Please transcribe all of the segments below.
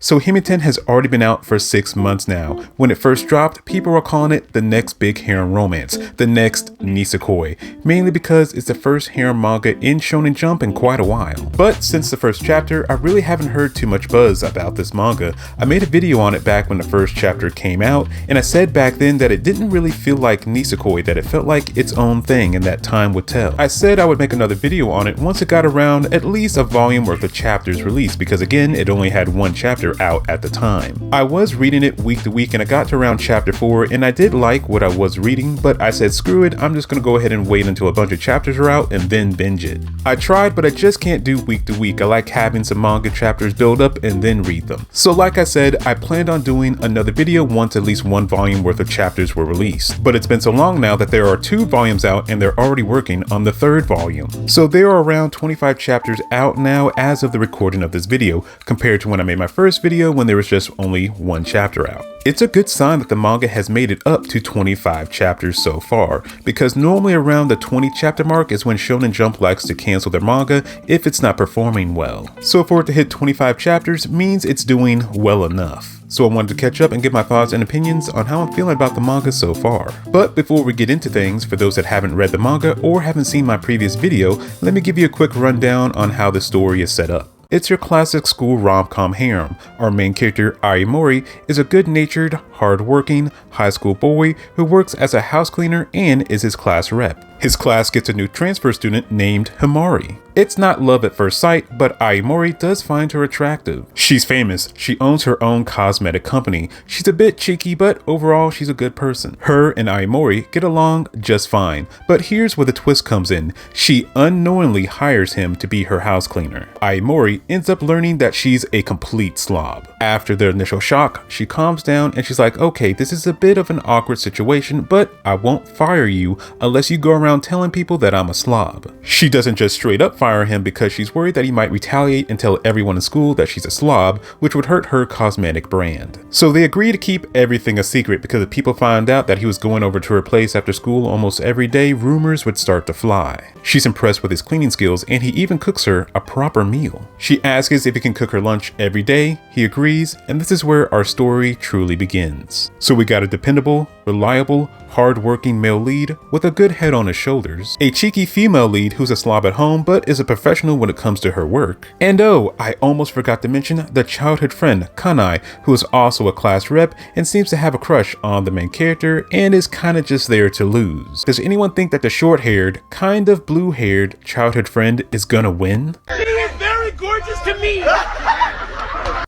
So Hima-Ten has already been out for 6 months now. When it first dropped, people were calling it the next big harem romance, the next nisikoi, mainly because it's the first harem manga in Shonen Jump in quite a while. But since the first chapter, I really haven't heard too much buzz about this manga. I made a video on it back when the first chapter came out, and I said back then that it didn't really feel like nisikoi, that it felt like its own thing and that time would tell. I said I would make another video on it once it got around at least a volume worth of chapters released, because again, it only had one chapter out at the time. I was reading it week to week and I got to around chapter 4 and I did like what I was reading, but I said screw it, I'm just gonna go ahead and wait until a bunch of chapters are out and then binge it. I tried, but I just can't do week to week. I like having some manga chapters build up and then read them. So like I said, I planned on doing another video once at least one volume worth of chapters were released. But it's been so long now that there are 2 volumes out and they're already working on the 3rd volume. So there are around 25 chapters out now as of the recording of this video, compared to when I made my first video when there was just only 1 chapter out. It's a good sign that the manga has made it up to 25 chapters so far, because normally around the 20 chapter mark is when Shonen Jump likes to cancel their manga if it's not performing well. So for it to hit 25 chapters means it's doing well enough. So I wanted to catch up and give my thoughts and opinions on how I'm feeling about the manga so far. But before we get into things, for those that haven't read the manga or haven't seen my previous video, let me give you a quick rundown on how the story is set up. It's your classic school rom-com harem. Our main character, Aomori, is a good-natured, hard-working high school boy who works as a house cleaner and is his class rep. His class gets a new transfer student named Himari. It's not love at first sight, but Aomori does find her attractive. She's famous, she owns her own cosmetic company. She's a bit cheeky, but overall she's a good person. Her and Aomori get along just fine, but here's where the twist comes in. She unknowingly hires him to be her house cleaner. Aomori ends up learning that she's a complete slob. After the initial shock, she calms down and she's like, okay, this is a bit of an awkward situation, but I won't fire you unless you go around telling people that I'm a slob. She doesn't just straight up fire him because she's worried that he might retaliate and tell everyone in school that she's a slob, which would hurt her cosmetic brand. So they agree to keep everything a secret, because if people find out that he was going over to her place after school almost every day, rumors would start to fly. She's impressed with his cleaning skills and he even cooks her a proper meal. She asks if he can cook her lunch every day. He agrees, and this is where our story truly begins. So we got a dependable, reliable, hard-working male lead with a good head on his shoulders, a cheeky female lead who's a slob at home but is a professional when it comes to her work, and oh, I almost forgot to mention the childhood friend, Kanai, who is also a class rep and seems to have a crush on the main character and is kinda just there to lose. Does anyone think that the short-haired, kind of blue-haired childhood friend is gonna win? She is very gorgeous to me!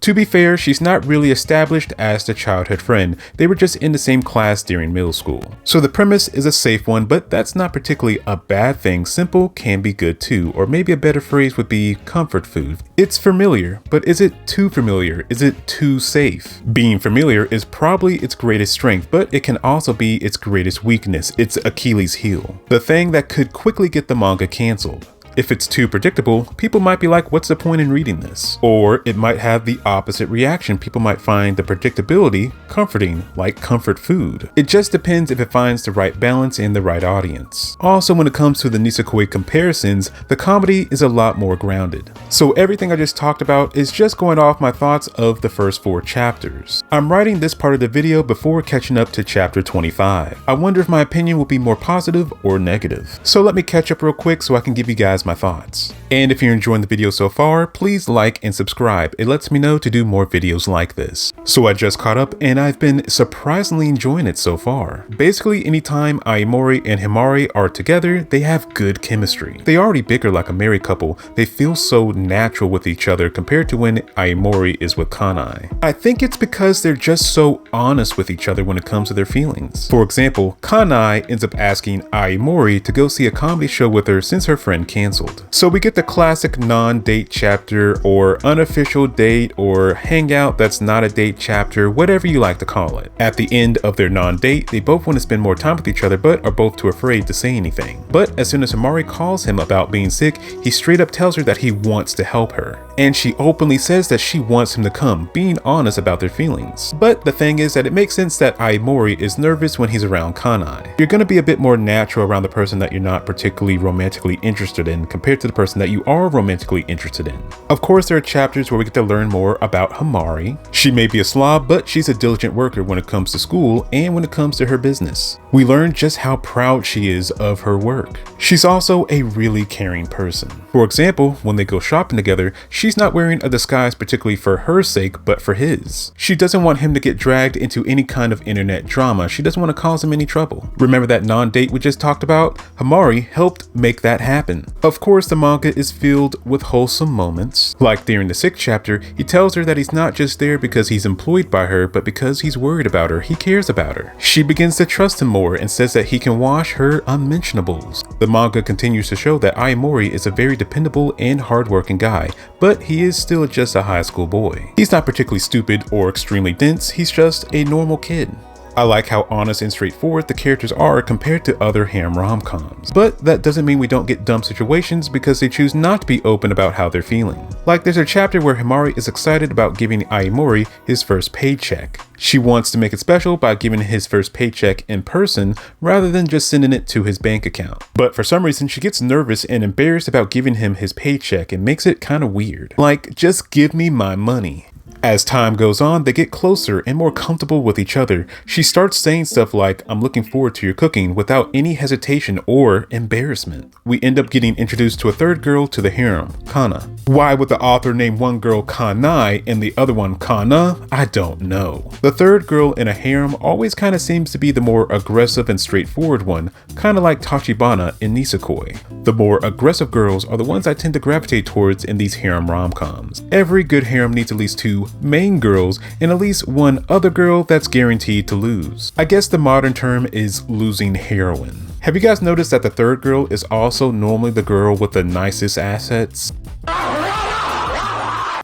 To be fair, she's not really established as the childhood friend. They were just in the same class during middle school. So the premise is a safe one, but that's not particularly a bad thing. Simple can be good too, or maybe a better phrase would be comfort food. It's familiar, but is it too familiar? Is it too safe? Being familiar is probably its greatest strength, but it can also be its greatest weakness, its Achilles heel. The thing that could quickly get the manga canceled. If it's too predictable, people might be like, what's the point in reading this? Or it might have the opposite reaction. People might find the predictability comforting, like comfort food. It just depends if it finds the right balance in the right audience. Also, when it comes to the nisikoi comparisons, the comedy is a lot more grounded. So everything I just talked about is just going off my thoughts of the first 4 chapters. I'm writing this part of the video before catching up to chapter 25. I wonder if my opinion will be more positive or negative. So let me catch up real quick so I can give you guys my thoughts. And if you're enjoying the video so far, please like and subscribe. It lets me know to do more videos like this. So I just caught up and I've been surprisingly enjoying it so far. Basically, anytime Aomori and Himari are together, they have good chemistry. They already bicker like a married couple. They feel so natural with each other compared to when Aomori is with Kanai. I think it's because they're just so honest with each other when it comes to their feelings. For example, Kanai ends up asking Aomori to go see a comedy show with her since her friend canceled. So we get the classic non-date chapter, or unofficial date, or hangout that's not a date chapter, whatever you like to call it. At the end of their non-date, they both want to spend more time with each other but are both too afraid to say anything. But as soon as Himari calls him about being sick, he straight up tells her that he wants to help her. And she openly says that she wants him to come, being honest about their feelings. But the thing is that it makes sense that Aomori is nervous when he's around Kanai. You're going to be a bit more natural around the person that you're not particularly romantically interested in compared to the person that you are romantically interested in. Of course, there are chapters where we get to learn more about Himari. She may be a slob, but she's a diligent worker when it comes to school and when it comes to her business. We learn just how proud she is of her work. She's also a really caring person. For example, when they go shopping together, she's not wearing a disguise particularly for her sake, but for his. She doesn't want him to get dragged into any kind of internet drama. She doesn't want to cause him any trouble. Remember that non-date we just talked about? Himari helped make that happen. Of course, the manga is filled with wholesome moments. Like during the 6th chapter, he tells her that he's not just there because he's employed by her, but because he's worried about her, he cares about her. She begins to trust him more and says that he can wash her unmentionables. The manga continues to show that Aomori is a very dependable and hardworking guy, but he is still just a high school boy. He's not particularly stupid or extremely dense, he's just a normal kid. I like how honest and straightforward the characters are compared to other harem rom-coms. But that doesn't mean we don't get dumb situations because they choose not to be open about how they're feeling. Like there's a chapter where Himari is excited about giving Aomori his first paycheck. She wants to make it special by giving his first paycheck in person rather than just sending it to his bank account. But for some reason she gets nervous and embarrassed about giving him his paycheck and makes it kind of weird. Like, just give me my money. As time goes on, they get closer and more comfortable with each other. She starts saying stuff like, "I'm looking forward to your cooking," without any hesitation or embarrassment. We end up getting introduced to a third girl to the harem, Kana. Why would the author name one girl Kanai and the other one Kana? I don't know. The third girl in a harem always kind of seems to be the more aggressive and straightforward one, kind of like Tachibana in Nisikoi. The more aggressive girls are the ones I tend to gravitate towards in these harem rom-coms. Every good harem needs at least 2 main girls and at least one other girl that's guaranteed to lose. I guess the modern term is losing heroine. Have you guys noticed that the third girl is also normally the girl with the nicest assets?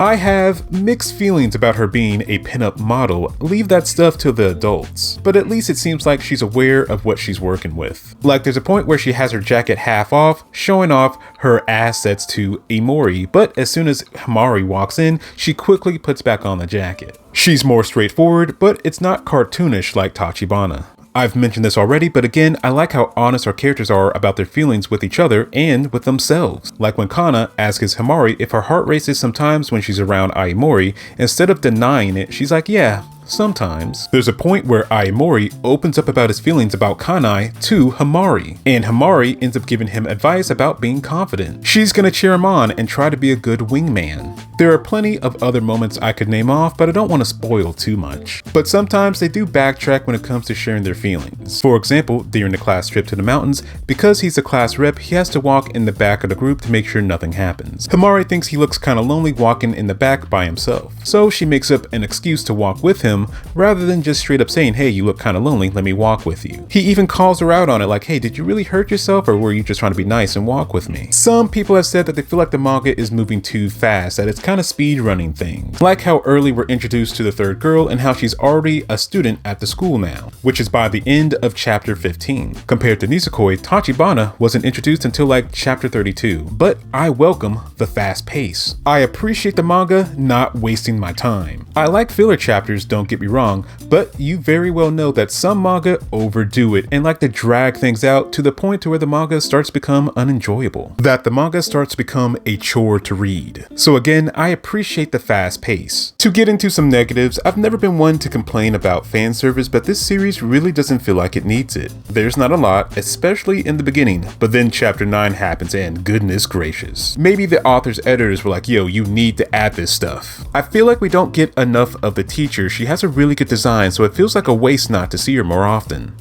I have mixed feelings about her being a pinup model. Leave that stuff to the adults. But at least it seems like she's aware of what she's working with. Like there's a point where she has her jacket half off, showing off her assets to Aomori, but as soon as Himari walks in, she quickly puts back on the jacket. She's more straightforward, but it's not cartoonish like Tachibana. I've mentioned this already, but again, I like how honest our characters are about their feelings with each other and with themselves. Like when Kana asks Himari if her heart races sometimes when she's around Aomori, instead of denying it, she's like, "Yeah, sometimes." There's a point where Aomori opens up about his feelings about Kanai to Himari, and Himari ends up giving him advice about being confident. She's gonna cheer him on and try to be a good wingman. There are plenty of other moments I could name off, but I don't want to spoil too much. But sometimes they do backtrack when it comes to sharing their feelings. For example, during the class trip to the mountains, because he's a class rep, he has to walk in the back of the group to make sure nothing happens. Himari thinks he looks kind of lonely walking in the back by himself, so she makes up an excuse to walk with him rather than just straight up saying, "Hey, you look kind of lonely, let me walk with you." He even calls her out on it like, "Hey, did you really hurt yourself or were you just trying to be nice and walk with me?" Some people have said that they feel like the manga is moving too fast, that it's kind of speed running things. Like how early we're introduced to the third girl and how she's already a student at the school now, which is by the end of chapter 15. Compared to Nisikoi, Tachibana wasn't introduced until like chapter 32, but I welcome the fast pace. I appreciate the manga not wasting my time. I like filler chapters, don't get me wrong, but you very well know that some manga overdo it and like to drag things out to the point to where the manga starts to become unenjoyable. That the manga starts to become a chore to read. So again, I appreciate the fast pace. To get into some negatives, I've never been one to complain about fan service, but this series really doesn't feel like it needs it. There's not a lot, especially in the beginning, but then chapter 9 happens and goodness gracious. Maybe the author's editors were like, "Yo, you need to add this stuff." I feel like we don't get enough of the teacher. She has a really good design, so it feels like a waste not to see her more often.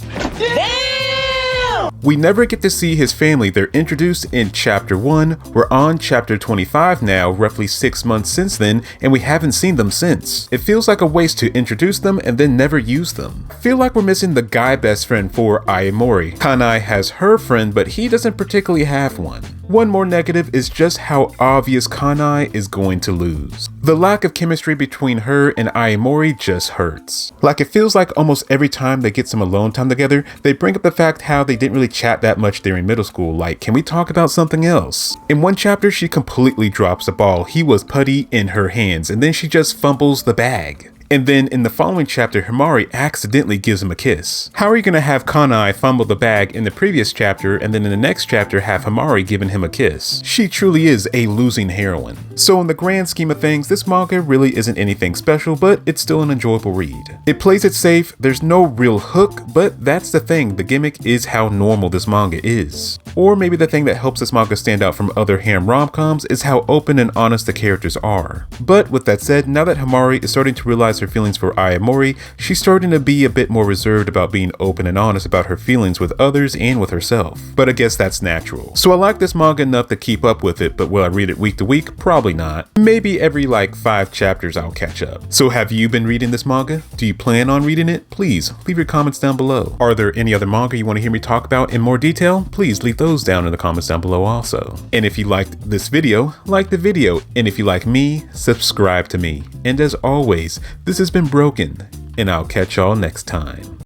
We never get to see his family. They're introduced in chapter 1. We're on chapter 25 now, roughly 6 months since then, and we haven't seen them since. It feels like a waste to introduce them and then never use them. I feel like we're missing the guy best friend for Aomori. Kanai has her friend, but he doesn't particularly have one. One more negative is just how obvious Kanai is going to lose. The lack of chemistry between her and Aomori just hurts. Like it feels like almost every time they get some alone time together, they bring up the fact how they didn't really chat that much during middle school, like, can we talk about something else? In one chapter, she completely drops the ball. He was putty in her hands, and then she just fumbles the bag. And then in the following chapter, Himari accidentally gives him a kiss. How are you gonna have Kanai fumble the bag in the previous chapter and then in the next chapter have Himari giving him a kiss? She truly is a losing heroine. So in the grand scheme of things, this manga really isn't anything special, but it's still an enjoyable read. It plays it safe, there's no real hook, but that's the thing, the gimmick is how normal this manga is. Or maybe the thing that helps this manga stand out from other harem rom-coms is how open and honest the characters are. But with that said, now that Himari is starting to realize her feelings for Ayamori, she's starting to be a bit more reserved about being open and honest about her feelings with others and with herself. But I guess that's natural. So I like this manga enough to keep up with it, but will I read it week to week? Probably not. Maybe every like 5 chapters I'll catch up. So have you been reading this manga? Do you plan on reading it? Please leave your comments down below. Are there any other manga you want to hear me talk about in more detail? Please leave those down in the comments down below also. And if you liked this video, like the video. And if you like me, subscribe to me. And as always, this has been Broken, and I'll catch y'all next time.